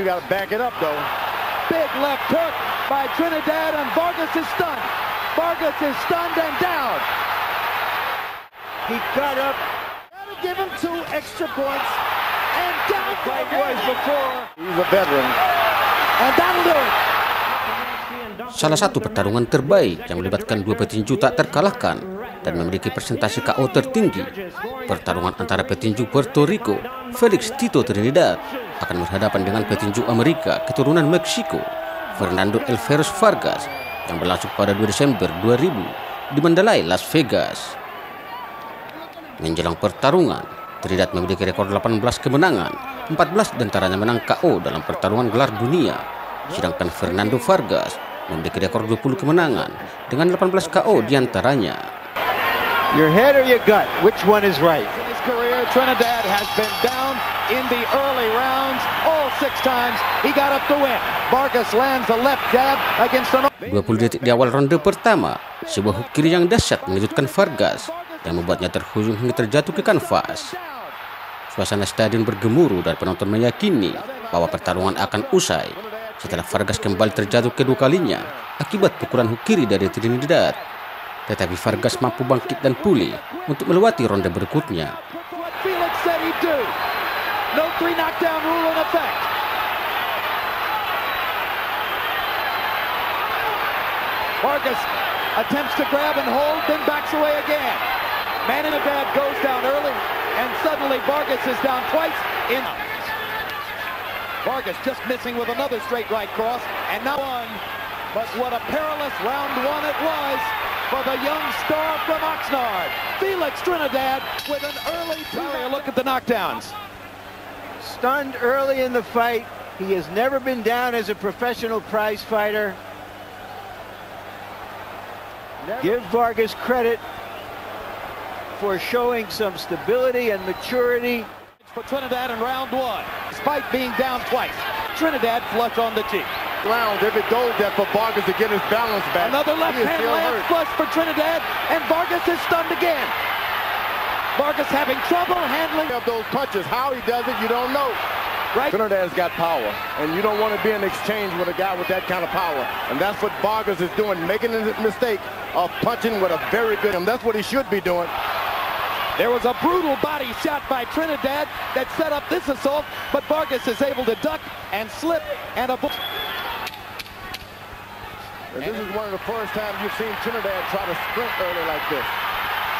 you got to back it up, though. Big left hook by Trinidad, and Vargas is stunned. Vargas is stunned and down. He got up. Gotta give him 2 extra points. And down Like was before. He's a veteran. And that'll do it. Salah satu pertarungan terbaik yang melibatkan 2 petinju tak terkalahkan dan memiliki persentase KO tertinggi. Pertarungan antara petinju Puerto Rico, Felix Tito Trinidad, akan berhadapan dengan petinju Amerika keturunan Meksiko, Fernando Vargas, yang berlangsung pada 2 Desember 2000 di Mandalay Las Vegas. Menjelang pertarungan, Trinidad memiliki rekor 18 kemenangan, 14 diantaranya menang KO dalam pertarungan gelar dunia, sedangkan Fernando Vargas memiliki rekor 20 kemenangan dengan 18 KO diantaranya. Your head or your gut? Which one is right? In his career, Trinidad has been down in the early rounds all 6 times. He got up to win. Vargas lands a left jab against an 20 detik di awal ronde pertama, sebuah hook kiri yang dahsyat mengejutkan Vargas yang membuatnya terhuyung hingga terjatuh ke kanvas. Suasana stadion bergemuruh dan penonton meyakini bahwa pertarungan akan usai setelah Vargas kembali terjatuh kedua kalinya akibat pukulan hook kiri dari Trinidad. Tetapi Vargas mampu bangkit dan pulih untuk melewati ronde berikutnya. Felix said he'd do. No 3 knockdown rule in effect. Vargas attempts to grab and hold, then backs away again. Trinidad goes down early, and suddenly Vargas is down twice in. Vargas just missing with another straight right cross, and now one. But what a perilous round 1 it was for the young star from Oxnard, Felix Trinidad, with an early look at the knockdowns. Stunned early in the fight. He has never been down as a professional prize fighter. Give Vargas credit for showing some stability and maturity. For Trinidad in round 1, despite being down twice, Trinidad flush on the cheek. Round, if it goes there for Vargas to get his balance back. Another left hand land flush for Trinidad, and Vargas is stunned again. Vargas having trouble handling of those punches. How he does it, you don't know. Right. Trinidad's got power, and you don't want to be in exchange with a guy with that kind of power. And that's what Vargas is doing, making a mistake of punching with a very good, and that's what he should be doing. There was a brutal body shot by Trinidad that set up this assault, but Vargas is able to duck and slip and a. And this is one of the first times you've seen Trinidad try to sprint early like this.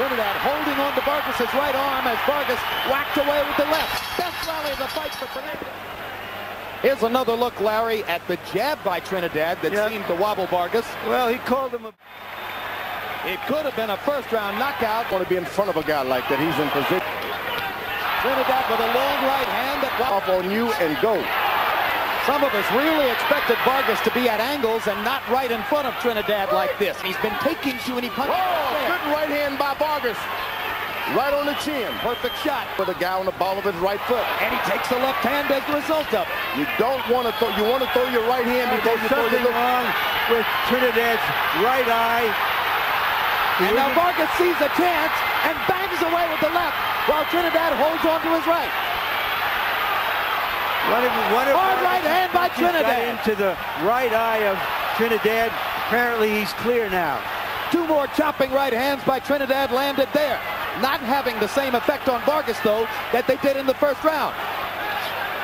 Trinidad holding on to Vargas' right arm as Vargas whacked away with the left. Best rally of the fight for Trinidad. Here's another look, Larry, at the jab by Trinidad that seemed to wobble Vargas. Well, he called him a... It could have been a first-round knockout. Want to be in front of a guy like that. He's in position. Trinidad with a long right hand that off on you and go. Some of us really expected Vargas to be at angles and not right in front of Trinidad like this. He's been taking too many punches. Oh, good right hand by Vargas. Right on the chin. Perfect shot. For the guy on the ball of his right foot. And he takes the left hand as a result of it. You don't want to throw. You want to throw your right hand before you throw your left. Wrong with Trinidad's right eye. And now Vargas sees a chance and bangs away with the left while Trinidad holds on to his right. Hard right hand by Trinidad. Into the right eye of Trinidad. Apparently he's clear now. 2 more chopping right hands by Trinidad landed there. Not having the same effect on Vargas, though, that they did in the first round.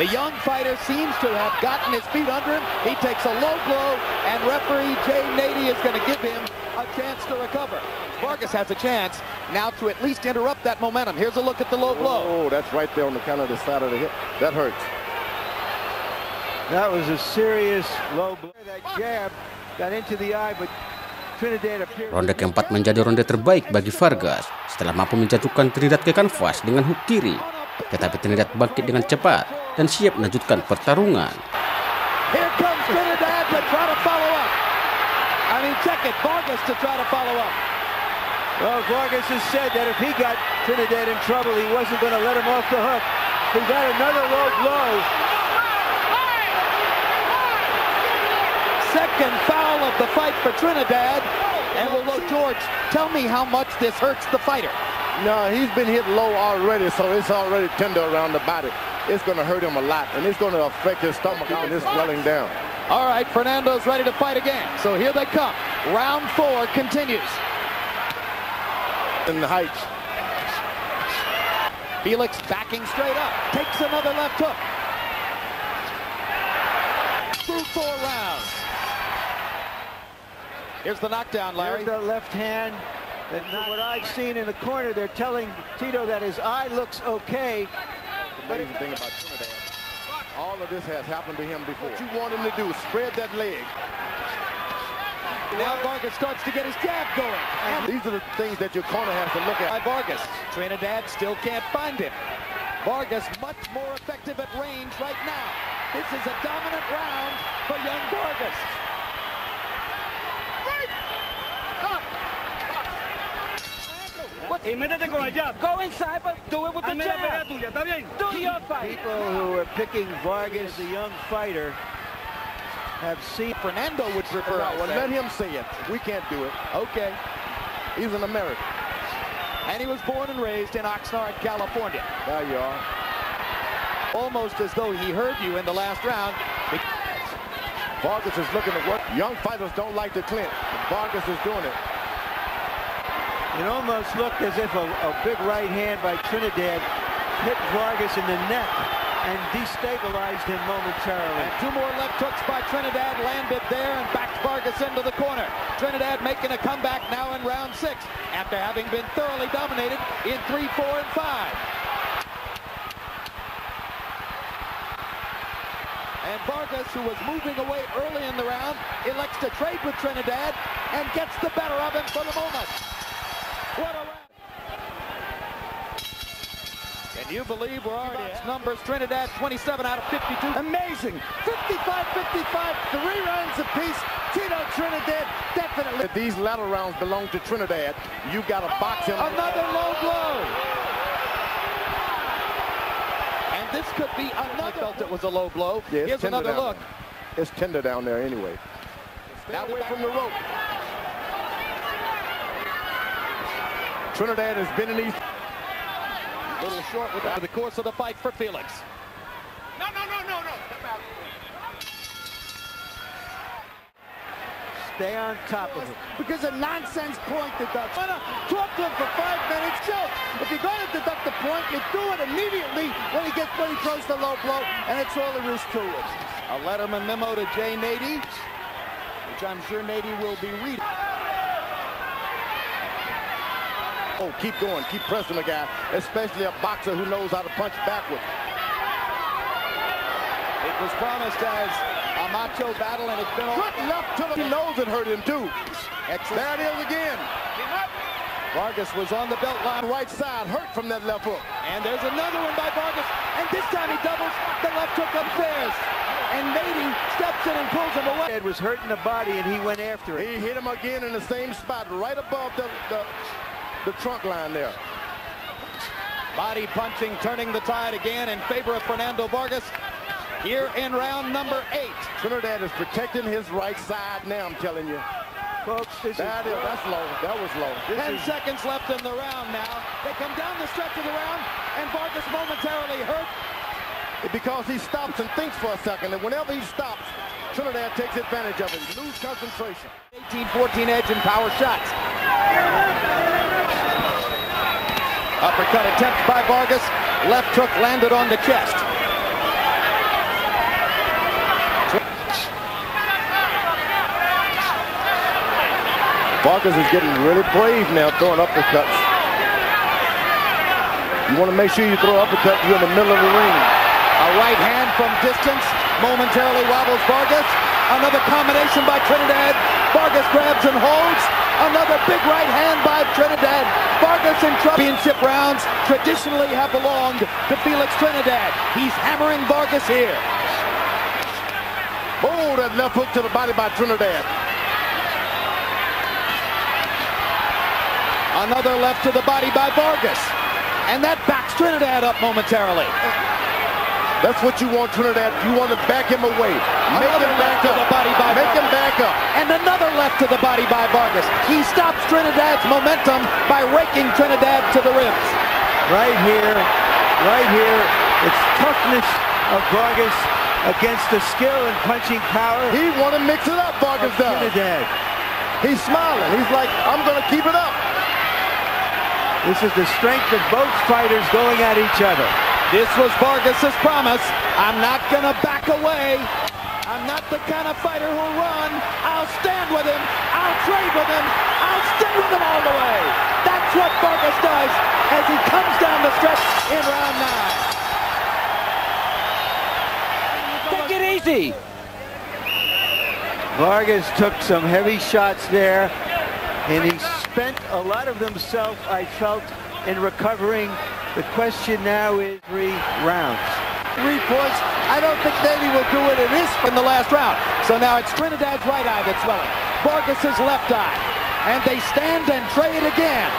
The young fighter seems to have gotten his feet under him. He takes a low blow, and referee Jay Nady is going to give him a chance to recover. Vargas has a chance now to at least interrupt that momentum. Here's a look at the low blow. Oh, that's right there on the kind of the side of the hip. That hurts. That was a serious low blow. That jab got into the eye, but Trinidad appeared. Ronde keempat menjadi ronde terbaik bagi Vargas setelah mampu menjatuhkan Trinidad ke kanvas dengan hook kiri. Tetapi Trinidad bangkit dengan cepat dan siap melanjutkan pertarungan. Here comes Trinidad to try to follow up. Check it, Vargas to try to follow up. Well, Vargas has said that if he got Trinidad in trouble, he wasn't going to let him off the hook. He got another low blow. Second foul of the fight for Trinidad. And well, George, tell me how much this hurts the fighter. No, he's been hit low already, so it's already tender around the body. it's going to hurt him a lot, and it's going to affect his stomach and his swelling down. All right, Fernando's ready to fight again. So here they come. Round 4 continues. In the heights. Felix backing straight up. Takes another left hook. Through 4 rounds. Here's the knockdown, Larry. Here's the left hand. And what I've seen in the corner, they're telling Tito that his eye looks okay. The amazing thing about Trinidad, all of this has happened to him before. What you want him to do, spread that leg. Now Vargas starts to get his jab going. And these are the things that your corner has to look at. By Vargas. Trinidad still can't find him. Vargas much more effective at range right now. This is a dominant round for young Vargas. Go inside, but do it with the jab. Do your fight. People who are picking Vargas, the young fighter, have seen Fernando would prefer. Well, let him say it. We can't do it. Okay. He's an American. And he was born and raised in Oxnard, California. There you are. Almost as though he heard you in the last round. Vargas is looking to work. Young fighters don't like to clinch. Vargas is doing it. It almost looked as if a big right hand by Trinidad hit Vargas in the neck and destabilized him momentarily. And 2 more left hooks by Trinidad landed there and backed Vargas into the corner. Trinidad making a comeback now in round 6 after having been thoroughly dominated in 3, 4, and 5. And Vargas, who was moving away early in the round, elects to trade with Trinidad and gets the better of him for the moment. What a round. Can you believe we're already at numbers? Trinidad 27 out of 52. Amazing. 55-55, 3 rounds apiece. Tito Trinidad definitely. If these latter rounds belong to Trinidad, you got to box him. Another low blow. And this could be another. I felt it was a low blow. Yeah, here's another look. There. It's tender down there anyway. Now away from the rope. Trinidad has been in these. A little short with the course of the fight for Felix. No. Stay on top of him. Because a nonsense point deduction. Talk to him for 5 minutes. So if you're going to deduct the point, you do it immediately when he throws the low blow, and that's all there is to it. A Letterman memo to Jay Nady, which I'm sure Nady will be reading. Oh, keep going, keep pressing the guy, especially a boxer who knows how to punch backward. It was promised as a macho battle, and it's been good left to the. He knows it hurt him too. Excellent. There it is again. Vargas was on the belt line. Right side hurt from that left hook. And there's another one by Vargas, and this time he doubles the left hook upstairs. And Nady steps in and pulls him away. It was hurting the body, and he went after it. He hit him again in the same spot, right above the trunk line there. Body punching, turning the tide again in favor of Fernando Vargas here in round number 8. Trinidad is protecting his right side now, I'm telling you. Folks, that's low. That was low. 10 seconds left in the round now. They come down the stretch of the round, and Vargas momentarily hurt. Because he stops and thinks for a second, and whenever he stops, Trinidad takes advantage of it. Lose concentration. 18-14 edge in power shots. Uppercut attempt by Vargas. Left hook landed on the chest. Vargas is getting really brave now, throwing uppercuts. You want to make sure you throw uppercuts, you're in the middle of the ring. A right hand from distance momentarily wobbles Vargas. Another combination by Trinidad. Vargas grabs and holds. Another big right hand by Trinidad. Vargas in championship rounds traditionally have belonged to Felix Trinidad. He's hammering Vargas here. Oh, that left hook to the body by Trinidad. Another left to the body by Vargas. And that backs Trinidad up momentarily. That's what you want, Trinidad. You want to back him away. Make him back up. Make him back up. And another left to the body by Vargas. He stops Trinidad's momentum by raking Trinidad to the ribs. Right here, It's toughness of Vargas against the skill and punching power. He want to mix it up, Vargas does. Trinidad. He's smiling. He's like, I'm going to keep it up. This is the strength of both fighters going at each other. This was Vargas's promise. I'm not going to back away. I'm not the kind of fighter who'll run. I'll stand with him. I'll trade with him. I'll stay with him all the way. That's what Vargas does as he comes down the stretch in round 9. Take it easy. Vargas took some heavy shots there, and he spent a lot of himself, I felt, in recovering. The question now is 3 rounds. 3 points. I don't think Navy will do it in the last round. So now it's Trinidad's right eye that's swelling. Vargas's left eye. And they stand and trade again.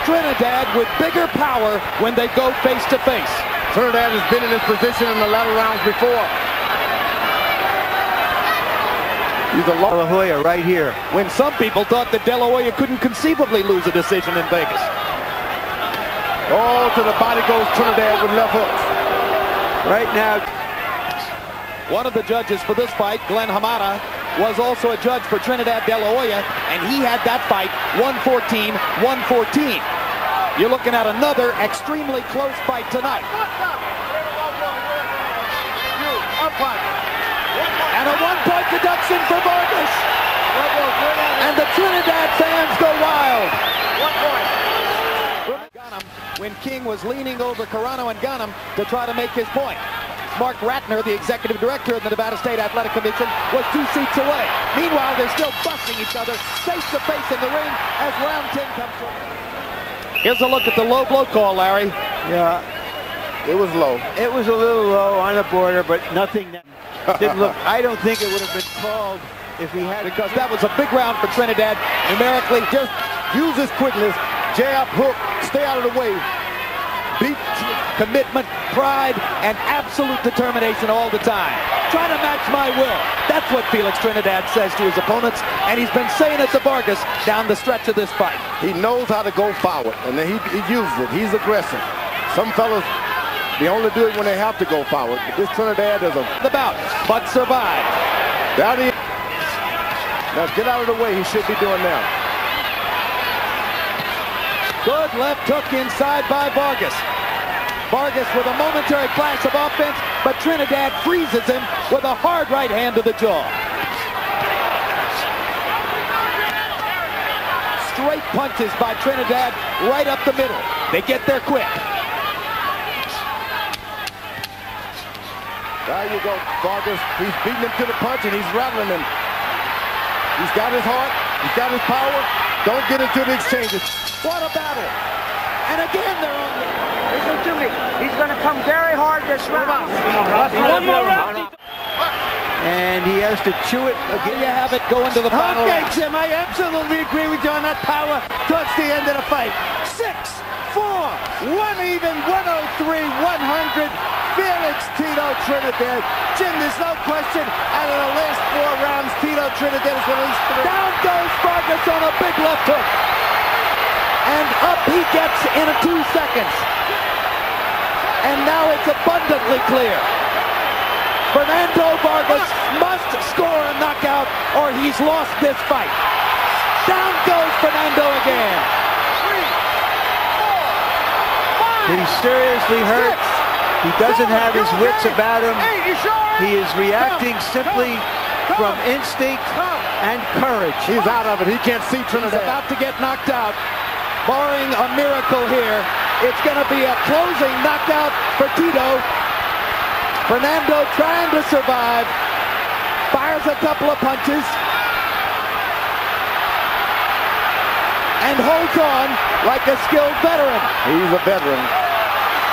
Trinidad with bigger power when they go face to face. Trinidad has been in this position in the latter rounds before. He's a La Jolla right here. When some people thought that De La Hoya couldn't conceivably lose a decision in Vegas. Oh, to the body goes Trinidad with left hooks. Right now, one of the judges for this fight, Glenn Hamada, was also a judge for Trinidad De La Hoya, and he had that fight 114-114. You're looking at another extremely close fight tonight. And a 1-point deduction for Vargas. And the Trinidad fans go wild. 1 point. When King was leaning over Carano and Gunham to try to make his point. Mark Ratner, the executive director of the Nevada State Athletic Commission, was 2 seats away. Meanwhile, they're still busting each other face to face in the ring as round 10 comes through. Here's a look at the low blow call, Larry. yeah, It was low. it was a little low on the border, but nothing that didn't look. I don't think it would have been called if he had. Because that was a big round for Trinidad. Numerically, Just use his quickness, jab, hook, stay out of the way. Beat. commitment, pride, and absolute determination all the time. Trying to match my will. That's what Felix Trinidad says to his opponents, and he's been saying it to Vargas down the stretch of this fight. He knows how to go forward, and he uses it. He's aggressive. Some fellas, they only do it when they have to go forward. But this Trinidad is The bout, but survived. Now get out of the way. He should be doing now. Good left hook inside by Vargas. Vargas with a momentary flash of offense, but Trinidad freezes him with a hard right hand to the jaw. Straight punches by Trinidad right up the middle. They get there quick. There you go, Vargas. He's beating him to the punch, and he's rattling him. He's got his heart. He's got his power. Don't get into the exchanges. What a battle. And again, they're on the... Listen to me. He's going to come very hard this round. One more round. And he has to chew it again. You have it going to the final Okay, round. Jim, I absolutely agree with you on that power towards the end of the fight. 6-4, 1 even, 103-100. Felix Tito Trinidad. Jim, there's no question. Out of the last 4 rounds, Tito Trinidad is released. Down goes Vargas on a big left hook. And up he gets in 2 seconds. And now it's abundantly clear. Fernando Vargas must score a knockout or he's lost this fight. Down goes Fernando again. 3, 4, 5, he's seriously hurt. 6, He doesn't 7, have his wits okay. about him. 8, you sure? He is reacting simply from instinct and courage. He's out of it. He can't see He's Trinidad. about to get knocked out. Barring a miracle here, it's going to be a closing knockout for Tito. Fernando trying to survive. Fires a couple of punches. And holds on like a skilled veteran. He's a veteran.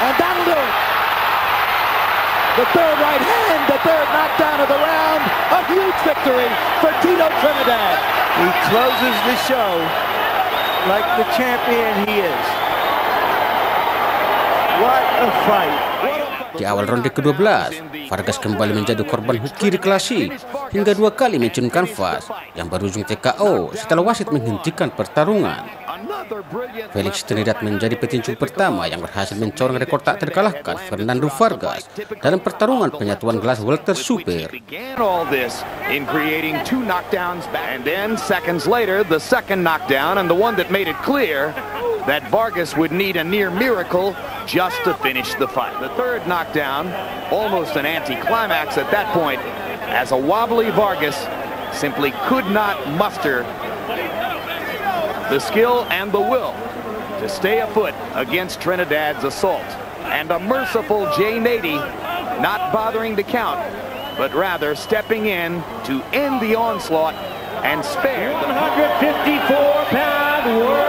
And that'll do it. The third right hand, the third knockdown of the round. A huge victory for Tito Trinidad. He closes the show like the champion he is. What a fight. Di awal ronde ke-12, Vargas kembali menjadi korban hook kiri klasik hingga 2 kali mencium kanvas yang berujung TKO setelah wasit menghentikan pertarungan. Felix Trinidad menjadi petinju pertama yang berhasil mencorong rekor tak terkalahkan Fernando Vargas dalam pertarungan penyatuan kelas welter super. All this in creating 2 knockdowns, and then seconds later the second knockdown, and the one that made it clear that Vargas would need a near miracle just to finish the fight. The third knockdown, almost an anticlimax at that point, as a wobbly Vargas simply could not muster the skill and the will to stay afoot against Trinidad's assault. And a merciful Jay Nady not bothering to count, but rather stepping in to end the onslaught and spare. 154-pound world